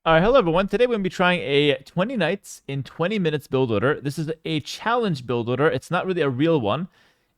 All right, hello everyone. Today we're going to be trying a 20 nights in 20 minutes build order. This is a challenge build order. It's not really a real one.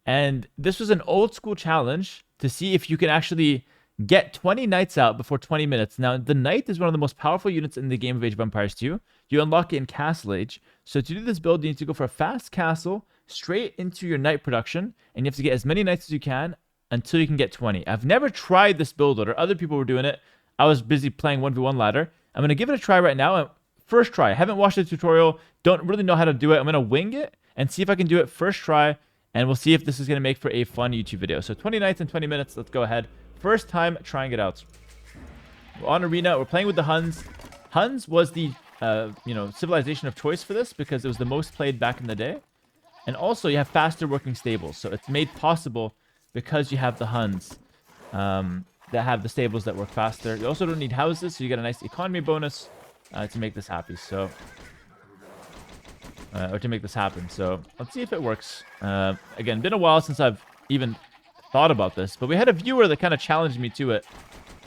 And this was an old school challenge to see if you can actually get 20 knights out before 20 minutes. Now, the knight is one of the most powerful units in the game of Age of Empires 2. You unlock it in Castle Age. So to do this build, you need to go for a fast castle straight into your knight production. And you have to get as many knights as you can until you can get 20. I've never tried this build order. Other people were doing it. I was busy playing 1v1 ladder. I'm going to give it a try right now. First try. I haven't watched the tutorial. Don't really know how to do it. I'm going to wing it and see if I can do it first try. And we'll see if this is going to make for a fun YouTube video. So 20 nights in 20 minutes. Let's go ahead. First time trying it out. We're on Arena. We're playing with the Huns. Huns was the civilization of choice for this because it was the most played back in the day. And also you have faster working stables. So it's made possible because you have the Huns. That have the stables that work faster. You also don't need houses, so you get a nice economy bonus to make this happy. So, or to make this happen. So let's see if it works. Again, been a while since I've even thought about this, but we had a viewer that kind of challenged me to it,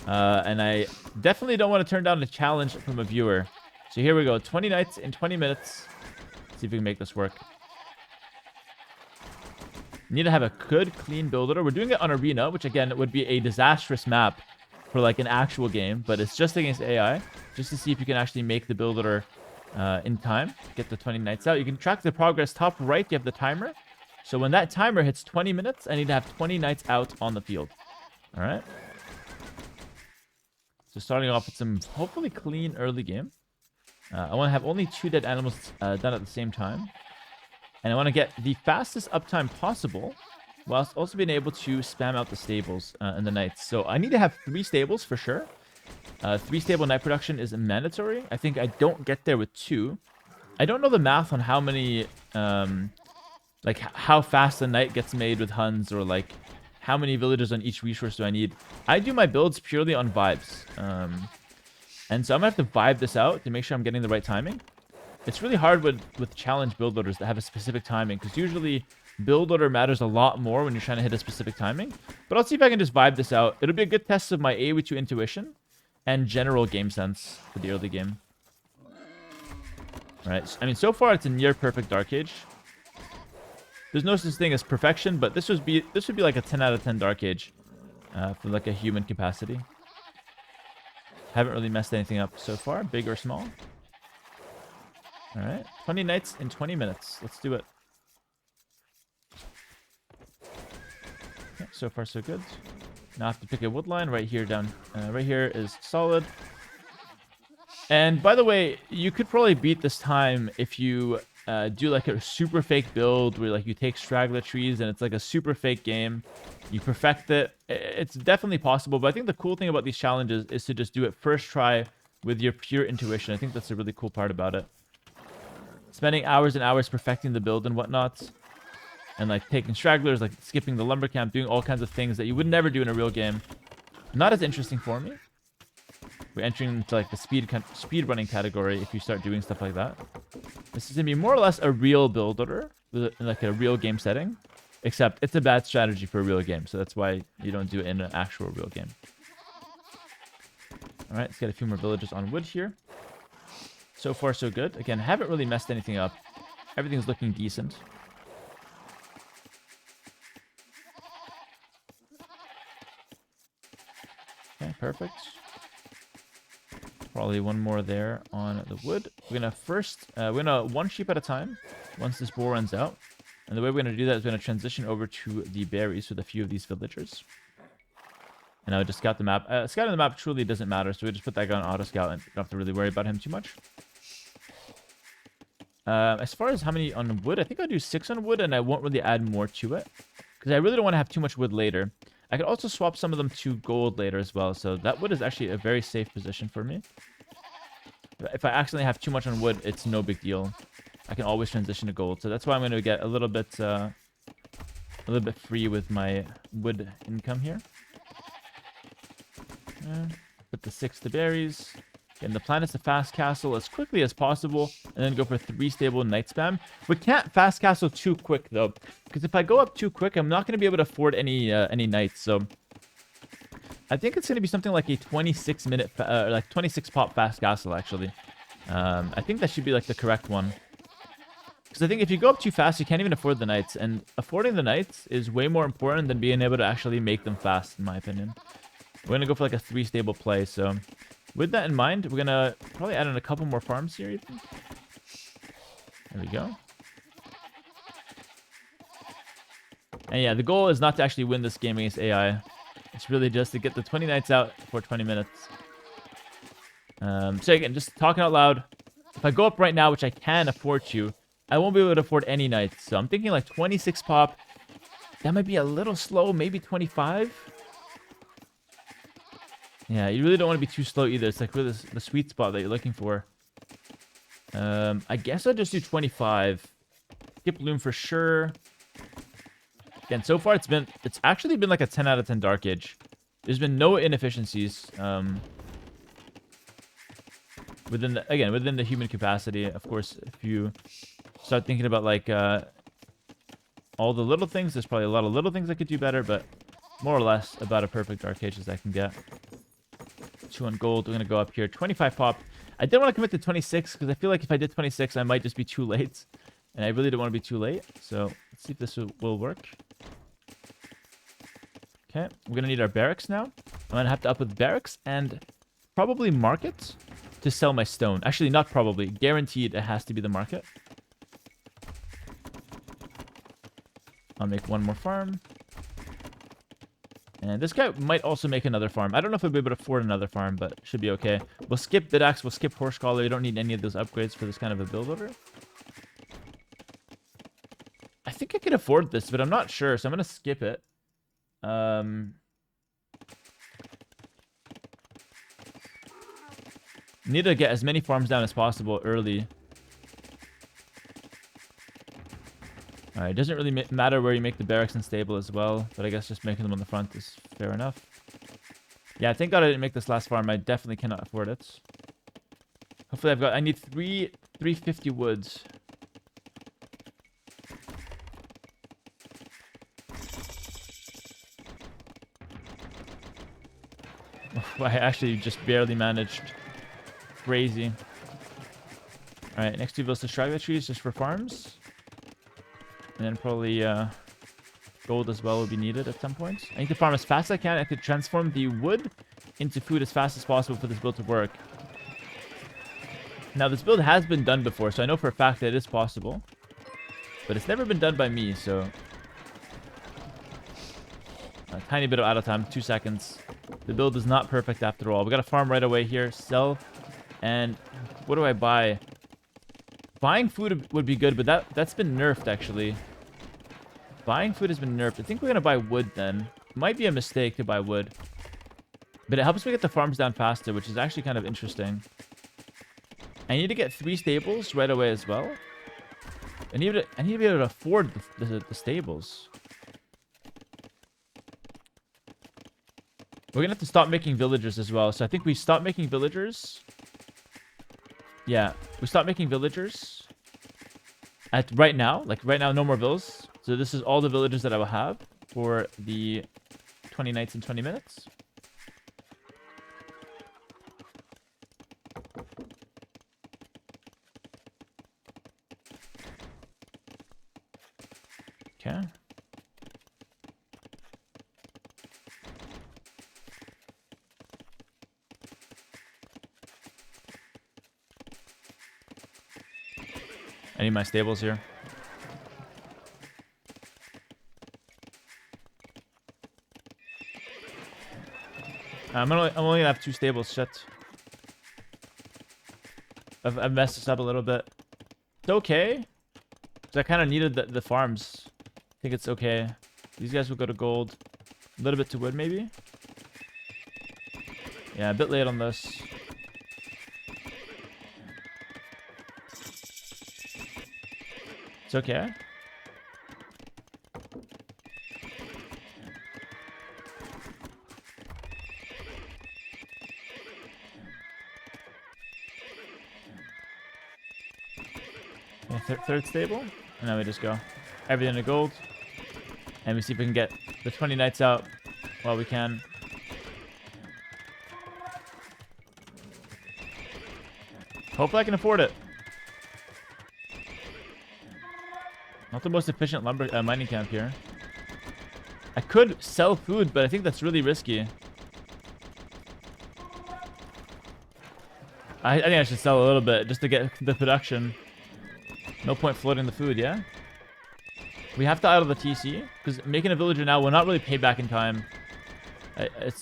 and I definitely don't want to turn down a challenge from a viewer. So here we go, 20 nights in 20 minutes. Let's see if we can make this work. Need to have a good, clean build order. We're doing it on Arena, which again would be a disastrous map for like an actual game, but it's just against AI, just to see if you can actually make the build order in time. Get the 20 knights out. You can track the progress. Top right, you have the timer. So when that timer hits 20 minutes, I need to have 20 knights out on the field. All right. So starting off with some hopefully clean early game. I want to have only 2 dead animals done at the same time. And I want to get the fastest uptime possible, whilst also being able to spam out the stables and the knights. So I need to have 3 stables for sure. 3 stable knight production is mandatory. I think I don't get there with 2. I don't know the math on how many, like how fast a knight gets made with Huns, or like how many villagers on each resource do I need. I do my builds purely on vibes. And so I'm going to have to vibe this out to make sure I'm getting the right timing. It's really hard with challenge build orders that have a specific timing, because usually build order matters a lot more when you're trying to hit a specific timing. But I'll see if I can just vibe this out. It'll be a good test of my AoE2 intuition and general game sense for the early game. Alright, I mean, so far it's a near perfect Dark Age. There's no such thing as perfection, but this would be like a 10 out of 10 Dark Age for like a human capacity. Haven't really messed anything up so far, big or small. All right, 20 nights in 20 minutes. Let's do it. Okay, so far so good. Now I have to pick a wood line right here down. Right here is solid. And by the way, you could probably beat this time if you do like a super fake build where like you take straggler trees and it's like a super fake game. You perfect it. It's definitely possible. But I think the cool thing about these challenges is to just do it first try with your pure intuition. I think that's a really cool part about it. Spending hours and hours perfecting the build and whatnot. And like taking stragglers, like skipping the lumber camp, doing all kinds of things that you would never do in a real game. Not as interesting for me. We're entering into like the speed running category if you start doing stuff like that. This is going to be more or less a real build order, like a real game setting. Except it's a bad strategy for a real game, so that's why you don't do it in an actual real game. Alright, let's get a few more villagers on wood here. So far, so good. Again, haven't really messed anything up. Everything's looking decent. Okay, perfect. Probably one more there on the wood. We're gonna one sheep at a time once this boar runs out. And the way we're gonna do that is we're gonna transition over to the berries with a few of these villagers. And I would just scout the map. Scouting the map truly doesn't matter, so we just put that guy on auto scout and don't have to really worry about him too much. As far as how many on wood, I think I'll do 6 on wood, and I won't really add more to it, because I really don't want to have too much wood later. I could also swap some of them to gold later as well, so that wood is actually a very safe position for me. If I accidentally have too much on wood, it's no big deal. I can always transition to gold, so that's why I'm going to get a little bit free with my wood income here. Put the 6 to berries. And the plan is to fast castle as quickly as possible, and then go for 3 stable knight spam. We can't fast castle too quick though, because if I go up too quick, I'm not going to be able to afford any knights. So I think it's going to be something like a 26-minute, like 26 pop fast castle, actually. I think that should be like the correct one. Because I think if you go up too fast, you can't even afford the knights. And affording the knights is way more important than being able to actually make them fast, in my opinion. We're going to go for like a 3-stable play. So with that in mind, we're going to probably add in a couple more farms here. Even. There we go. And yeah, the goal is not to actually win this game against AI. It's really just to get the 20 knights out for 20 minutes. So again, just talking out loud. If I go up right now, which I can afford to, I won't be able to afford any knights. So I'm thinking like 26 pop. That might be a little slow. Maybe 25. Yeah, you really don't want to be too slow either. It's like really the sweet spot that you're looking for. I guess I'll just do 25. Skip Loom for sure. Again, so far it's actually been like a 10 out of 10 Dark Age. There's been no inefficiencies. Within the human capacity. Of course, if you start thinking about like all the little things, there's probably a lot of little things I could do better, but more or less about a perfect Dark Age as I can get. 2 on gold. We're gonna go up here. 25 pop. I didn't want to commit to 26 because I feel like if I did 26, I might just be too late, and I really don't want to be too late. So let's see if this will work. Okay, we're gonna need our barracks now. I'm gonna have to up with barracks and probably market to sell my stone. Actually, not probably. Guaranteed it has to be the market. I'll make one more farm. And this guy might also make another farm. I don't know if I'll be able to afford another farm, but it should be okay. We'll skip Bidax, we'll skip Horse Collar. You don't need any of those upgrades for this kind of a build order. I think I can afford this, but I'm not sure, so I'm going to skip it. Need to get as many farms down as possible early. Alright, it doesn't really matter where you make the barracks and stable as well, but I guess just making them on the front is fair enough. Yeah, thank God I didn't make this last farm. I definitely cannot afford it. Hopefully I need 350 woods. I actually just barely managed. Crazy. Alright, next 2 bills to strike the trees just for farms. And then probably gold as well will be needed at some point. I need to farm as fast as I can. I could transform the wood into food as fast as possible for this build to work. Now, this build has been done before, so I know for a fact that it is possible. But it's never been done by me, so... A tiny bit of out of time, 2 seconds. The build is not perfect after all. We got to farm right away here, sell, and what do I buy? Buying food would be good, but that's been nerfed, actually. Buying food has been nerfed. I think we're going to buy wood, then. Might be a mistake to buy wood. But it helps me get the farms down faster, which is actually kind of interesting. I need to get 3 stables right away as well. I need to be able to afford the stables. We're going to have to stop making villagers as well. So I think we stop making villagers. Yeah, we stop making villagers at right now. Like right now, no more villas. So this is all the villagers that I will have for the 20 nights and 20 minutes. Okay. I need my stables here. I'm only gonna have 2 stables. Shit. I've messed this up a little bit. It's okay. Because I kind of needed the farms. I think it's okay. These guys will go to gold. A little bit to wood, maybe. Yeah, a bit late on this. It's okay. Okay, third stable. And then we just go. Everything to gold. And we see if we can get the 20 knights out while we can. Hopefully I can afford it. Not the most efficient lumber mining camp here. I could sell food, but I think that's really risky. I think I should sell a little bit just to get the production. No point floating the food, yeah? We have to idle the TC, because making a villager now will not really pay back in time.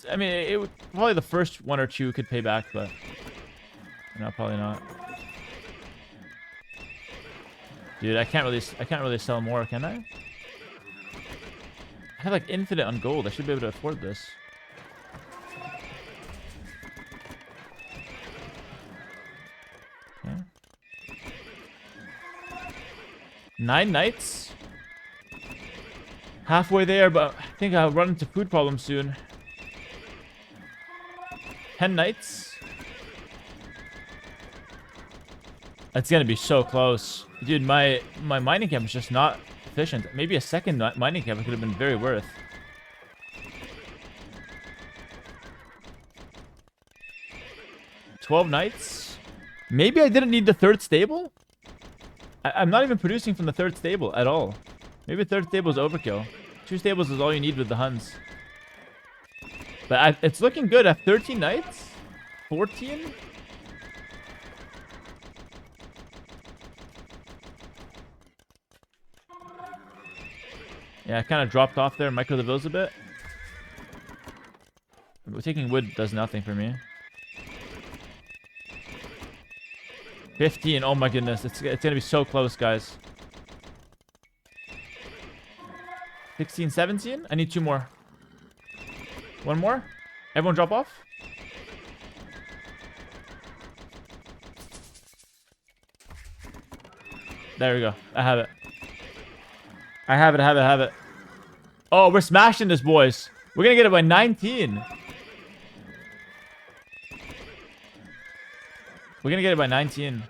I mean, it would, probably the first one or two could pay back, but no, probably not. Dude, I can't really sell more, can I? I have like infinite on gold. I should be able to afford this. Okay. 9 nights. Halfway there, but I think I'll run into food problems soon. 10 nights. It's gonna be so close. Dude, my mining camp is just not efficient. Maybe a second mining camp could have been very worth. $12 nights. Maybe I didn't need the third stable? I'm not even producing from the third stable at all. Maybe third stable is overkill. 2 stables is all you need with the Huns. But it's looking good at 13 nights? 14? Yeah, I kind of dropped off there. Micro the vills a bit. Taking wood does nothing for me. 15. Oh my goodness. It's going to be so close, guys. 16, 17. I need 2 more. 1 more. Everyone drop off. There we go. I have it. I have it. Oh, we're smashing this, boys. We're going to get it by 19. We're going to get it by 19.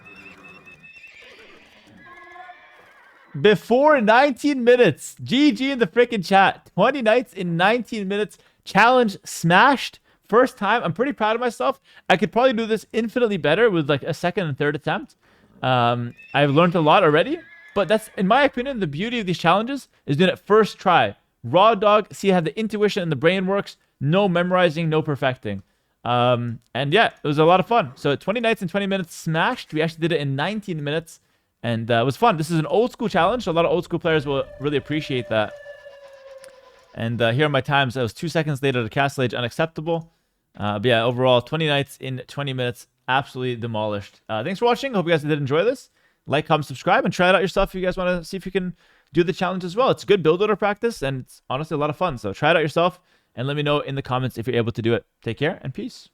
Before 19 minutes. GG in the freaking chat. 20 nights in 19 minutes. Challenge smashed. First time. I'm pretty proud of myself. I could probably do this infinitely better with like a second and third attempt. I've learned a lot already. But that's, in my opinion, the beauty of these challenges is doing it first try. Raw dog, see how the intuition and the brain works. No memorizing, no perfecting. And yeah, it was a lot of fun. So 20 nights and 20 minutes smashed. We actually did it in 19 minutes. And it was fun. This is an old school challenge. So a lot of old school players will really appreciate that. And here are my times. I was 2 seconds later to Castle Age, unacceptable. But yeah, overall, 20 nights in 20 minutes, absolutely demolished. Thanks for watching. Hope you guys did enjoy this. Like, comment, subscribe, and try it out yourself if you guys want to see if you can do the challenge as well. It's good build order practice, and it's honestly a lot of fun. So try it out yourself, and let me know in the comments if you're able to do it. Take care, and peace.